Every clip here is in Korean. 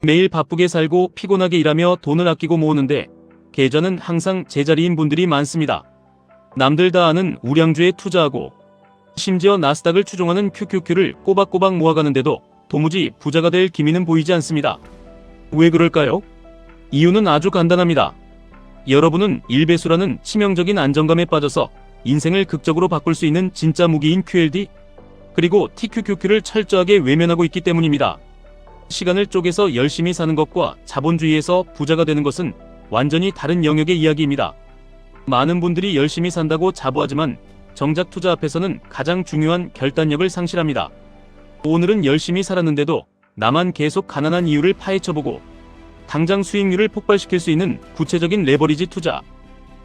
매일 바쁘게 살고 피곤하게 일하며 돈을 아끼고 모으는데 계좌는 항상 제자리인 분들이 많습니다. 남들 다 아는 우량주에 투자하고 심지어 나스닥을 추종하는 QQQ를 꼬박꼬박 모아가는데도 도무지 부자가 될 기미는 보이지 않습니다. 왜 그럴까요? 이유는 아주 간단합니다. 여러분은 일배수라는 치명적인 안정감에 빠져서 인생을 극적으로 바꿀 수 있는 진짜 무기인 QLD 그리고 TQQQ를 철저하게 외면하고 있기 때문입니다. 시간을 쪼개서 열심히 사는 것과 자본주의에서 부자가 되는 것은 완전히 다른 영역의 이야기입니다. 많은 분들이 열심히 산다고 자부하지만 정작 투자 앞에서는 가장 중요한 결단력을 상실합니다. 오늘은 열심히 살았는데도 나만 계속 가난한 이유를 파헤쳐보고 당장 수익률을 폭발시킬 수 있는 구체적인 레버리지 투자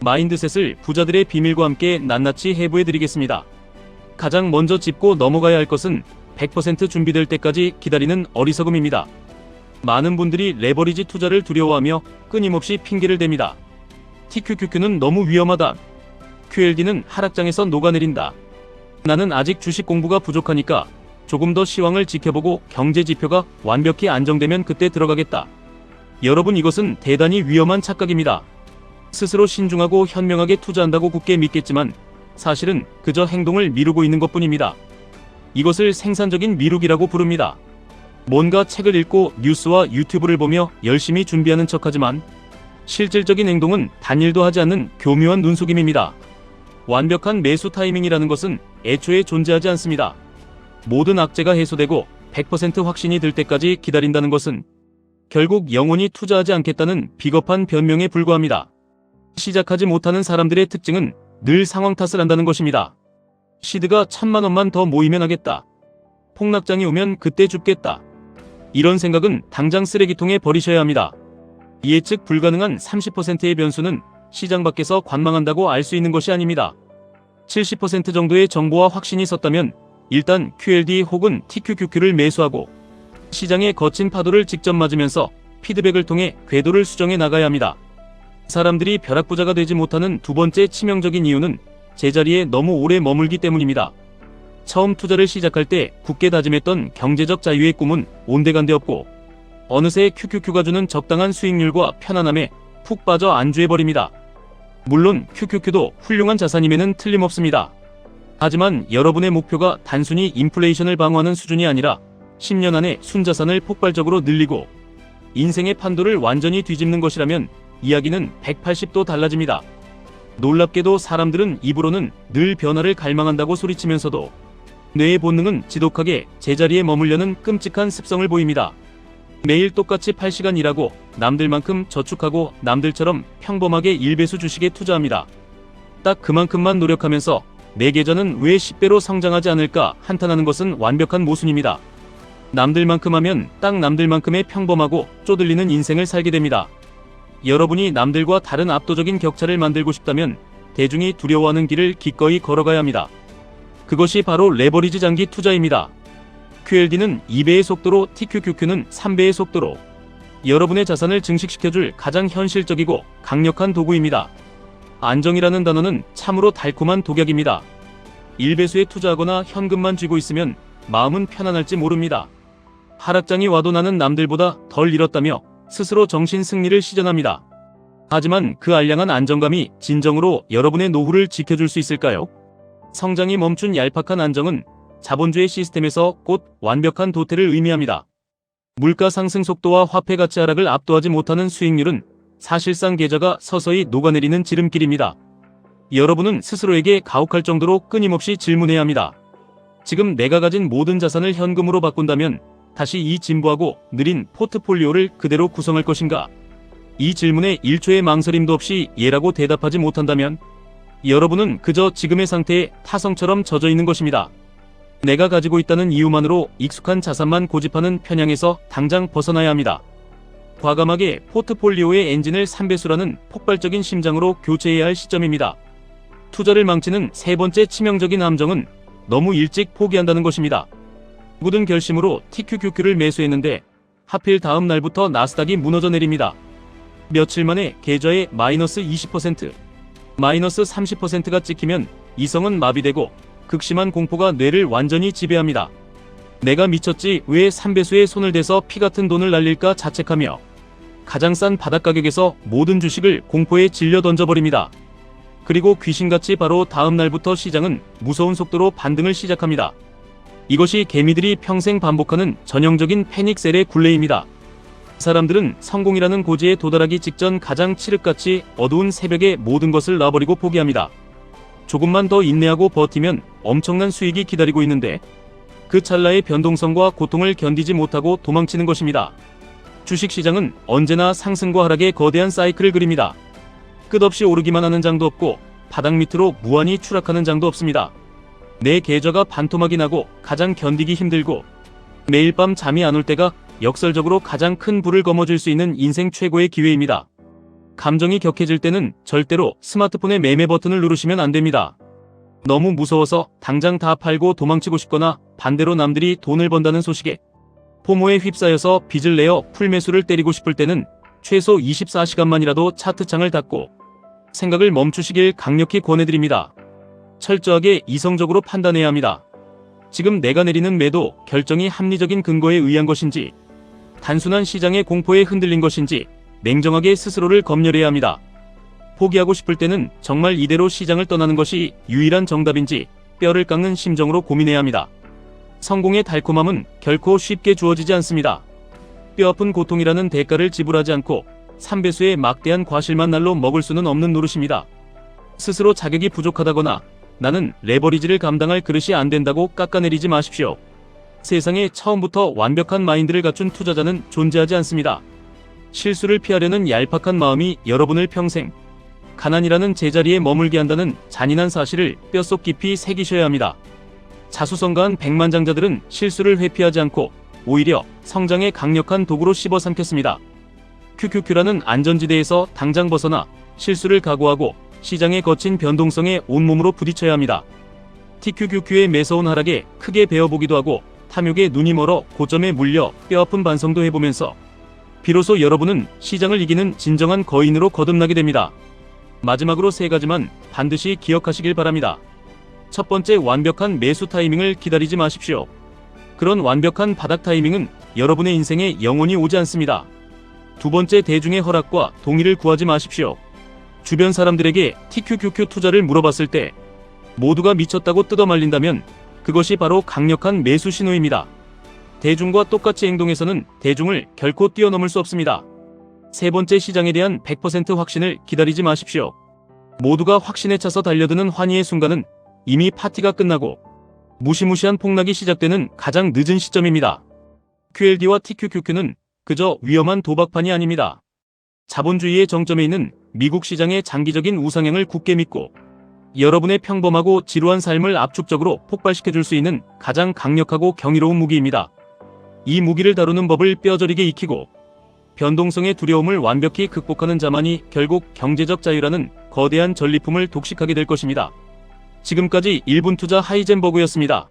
마인드셋을 부자들의 비밀과 함께 낱낱이 해부해드리겠습니다. 가장 먼저 짚고 넘어가야 할 것은 100% 준비될 때까지 기다리는 어리석음입니다. 많은 분들이 레버리지 투자를 두려워하며 끊임없이 핑계를 댑니다. TQQQ는 너무 위험하다. QLD는 하락장에서 녹아내린다. 나는 아직 주식 공부가 부족하니까 조금 더 시황을 지켜보고 경제 지표가 완벽히 안정되면 그때 들어가겠다. 여러분, 이것은 대단히 위험한 착각입니다. 스스로 신중하고 현명하게 투자한다고 굳게 믿겠지만 사실은 그저 행동을 미루고 있는 것뿐입니다. 이것을 생산적인 미루기라고 부릅니다. 뭔가 책을 읽고 뉴스와 유튜브를 보며 열심히 준비하는 척하지만 실질적인 행동은 단일도 하지 않는 교묘한 눈속임입니다. 완벽한 매수 타이밍이라는 것은 애초에 존재하지 않습니다. 모든 악재가 해소되고 100% 확신이 들 때까지 기다린다는 것은 결국 영원히 투자하지 않겠다는 비겁한 변명에 불과합니다. 시작하지 못하는 사람들의 특징은 늘 상황 탓을 한다는 것입니다. 시드가 1000만 원만 더 모이면 하겠다. 폭락장이 오면 그때 죽겠다. 이런 생각은 당장 쓰레기통에 버리셔야 합니다. 예측 불가능한 30%의 변수는 시장 밖에서 관망한다고 알 수 있는 것이 아닙니다. 70% 정도의 정보와 확신이 섰다면 일단 QLD 혹은 TQQQ를 매수하고 시장의 거친 파도를 직접 맞으면서 피드백을 통해 궤도를 수정해 나가야 합니다. 사람들이 벼락부자가 되지 못하는 두 번째 치명적인 이유는 제자리에 너무 오래 머물기 때문입니다. 처음 투자를 시작할 때 굳게 다짐했던 경제적 자유의 꿈은 온데간데 없고 어느새 QQQ가 주는 적당한 수익률과 편안함에 푹 빠져 안주해버립니다. 물론 QQQ도 훌륭한 자산임에는 틀림없습니다. 하지만 여러분의 목표가 단순히 인플레이션을 방어하는 수준이 아니라 10년 안에 순자산을 폭발적으로 늘리고 인생의 판도를 완전히 뒤집는 것이라면 이야기는 180도 달라집니다. 놀랍게도 사람들은 입으로는 늘 변화를 갈망한다고 소리치면서도 뇌의 본능은 지독하게 제자리에 머물려는 끔찍한 습성을 보입니다. 매일 똑같이 8시간 일하고 남들만큼 저축하고 남들처럼 평범하게 일배수 주식에 투자합니다. 딱 그만큼만 노력하면서 내 계좌는 왜 10배로 성장하지 않을까 한탄하는 것은 완벽한 모순입니다. 남들만큼 하면 딱 남들만큼의 평범하고 쪼들리는 인생을 살게 됩니다. 여러분이 남들과 다른 압도적인 격차를 만들고 싶다면 대중이 두려워하는 길을 기꺼이 걸어가야 합니다. 그것이 바로 레버리지 장기 투자입니다. QLD는 2배의 속도로, TQQQ는 3배의 속도로 여러분의 자산을 증식시켜줄 가장 현실적이고 강력한 도구입니다. 안정이라는 단어는 참으로 달콤한 독약입니다. 일배수에 투자하거나 현금만 쥐고 있으면 마음은 편안할지 모릅니다. 하락장이 와도 나는 남들보다 덜 잃었다며 스스로 정신 승리를 시전합니다. 하지만 그 알량한 안정감이 진정으로 여러분의 노후를 지켜줄 수 있을까요? 성장이 멈춘 얄팍한 안정은 자본주의 시스템에서 곧 완벽한 도태를 의미합니다. 물가 상승 속도와 화폐 가치 하락을 압도하지 못하는 수익률은 사실상 계좌가 서서히 녹아내리는 지름길입니다. 여러분은 스스로에게 가혹할 정도로 끊임없이 질문해야 합니다. 지금 내가 가진 모든 자산을 현금으로 바꾼다면 다시 이 진부하고 느린 포트폴리오를 그대로 구성할 것인가? 이 질문에 1초의 망설임도 없이 예라고 대답하지 못한다면 여러분은 그저 지금의 상태에 타성처럼 젖어 있는 것입니다. 내가 가지고 있다는 이유만으로 익숙한 자산만 고집하는 편향에서 당장 벗어나야 합니다. 과감하게 포트폴리오의 엔진을 3배수라는 폭발적인 심장으로 교체해야 할 시점입니다. 투자를 망치는 세 번째 치명적인 함정은 너무 일찍 포기한다는 것입니다. 굳은 결심으로 TQQQ를 매수했는데 하필 다음 날부터 나스닥이 무너져 내립니다. 며칠 만에 계좌에 마이너스 20%, 마이너스 30%가 찍히면 이성은 마비되고 극심한 공포가 뇌를 완전히 지배합니다. 내가 미쳤지 왜 3배수의 손을 대서 피같은 돈을 날릴까 자책하며 가장 싼 바닥 가격에서 모든 주식을 공포에 질려 던져버립니다. 그리고 귀신같이 바로 다음 날부터 시장은 무서운 속도로 반등을 시작합니다. 이것이 개미들이 평생 반복하는 전형적인 패닉셀의 굴레입니다. 사람들은 성공이라는 고지에 도달하기 직전 가장 칠흑같이 어두운 새벽에 모든 것을 놔버리고 포기합니다. 조금만 더 인내하고 버티면 엄청난 수익이 기다리고 있는데 그 찰나의 변동성과 고통을 견디지 못하고 도망치는 것입니다. 주식시장은 언제나 상승과 하락의 거대한 사이클을 그립니다. 끝없이 오르기만 하는 장도 없고 바닥 밑으로 무한히 추락하는 장도 없습니다. 내 계좌가 반토막이 나고 가장 견디기 힘들고 매일 밤 잠이 안 올 때가 역설적으로 가장 큰 불을 거머쥘 수 있는 인생 최고의 기회입니다. 감정이 격해질 때는 절대로 스마트폰의 매매 버튼을 누르시면 안 됩니다. 너무 무서워서 당장 다 팔고 도망치고 싶거나 반대로 남들이 돈을 번다는 소식에 포모에 휩싸여서 빚을 내어 풀매수를 때리고 싶을 때는 최소 24시간만이라도 차트창을 닫고 생각을 멈추시길 강력히 권해드립니다. 철저하게 이성적으로 판단해야 합니다. 지금 내가 내리는 매도 결정이 합리적인 근거에 의한 것인지 단순한 시장의 공포에 흔들린 것인지 냉정하게 스스로를 검열해야 합니다. 포기하고 싶을 때는 정말 이대로 시장을 떠나는 것이 유일한 정답인지 뼈를 깎는 심정으로 고민해야 합니다. 성공의 달콤함은 결코 쉽게 주어지지 않습니다. 뼈아픈 고통이라는 대가를 지불하지 않고 3배수의 막대한 과실만 날로 먹을 수는 없는 노릇입니다. 스스로 자격이 부족하다거나 나는 레버리지를 감당할 그릇이 안 된다고 깎아내리지 마십시오. 세상에 처음부터 완벽한 마인드를 갖춘 투자자는 존재하지 않습니다. 실수를 피하려는 얄팍한 마음이 여러분을 평생 가난이라는 제자리에 머물게 한다는 잔인한 사실을 뼛속 깊이 새기셔야 합니다. 자수성가한 백만장자들은 실수를 회피하지 않고 오히려 성장의 강력한 도구로 씹어 삼켰습니다. QQQ라는 안전지대에서 당장 벗어나 실수를 각오하고 시장의 거친 변동성에 온몸으로 부딪혀야 합니다. TQQQ의 매서운 하락에 크게 베어보기도 하고 탐욕에 눈이 멀어 고점에 물려 뼈아픈 반성도 해보면서 비로소 여러분은 시장을 이기는 진정한 거인으로 거듭나게 됩니다. 마지막으로 3가지만 반드시 기억하시길 바랍니다. 첫 번째, 완벽한 매수 타이밍을 기다리지 마십시오. 그런 완벽한 바닥 타이밍은 여러분의 인생에 영원히 오지 않습니다. 두 번째, 대중의 허락과 동의를 구하지 마십시오. 주변 사람들에게 TQQQ 투자를 물어봤을 때 모두가 미쳤다고 뜯어말린다면 그것이 바로 강력한 매수 신호입니다. 대중과 똑같이 행동해서는 대중을 결코 뛰어넘을 수 없습니다. 세 번째, 시장에 대한 100% 확신을 기다리지 마십시오. 모두가 확신에 차서 달려드는 환희의 순간은 이미 파티가 끝나고 무시무시한 폭락이 시작되는 가장 늦은 시점입니다. QLD와 TQQQ는 그저 위험한 도박판이 아닙니다. 자본주의의 정점에 있는 미국 시장의 장기적인 우상향을 굳게 믿고 여러분의 평범하고 지루한 삶을 압축적으로 폭발시켜줄 수 있는 가장 강력하고 경이로운 무기입니다. 이 무기를 다루는 법을 뼈저리게 익히고 변동성의 두려움을 완벽히 극복하는 자만이 결국 경제적 자유라는 거대한 전리품을 독식하게 될 것입니다. 지금까지 1분 투자 하이젠버그였습니다.